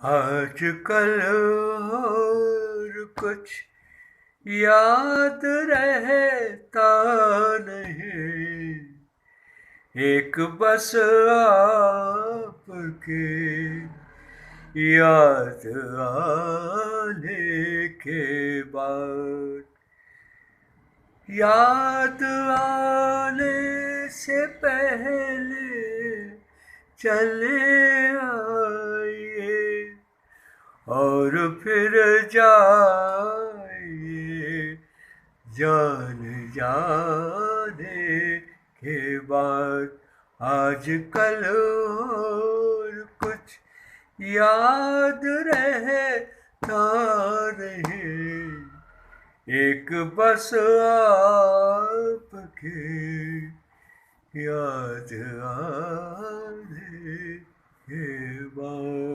आजकल और कुछ याद रहता नहीं, एक बस आपके याद आने के बाद। याद आने से पहले चले आइए और फिर जाइए जान जाने के बाद। आजकल और कुछ याद रहता नहीं, एक बस आपके याद आने के बाद।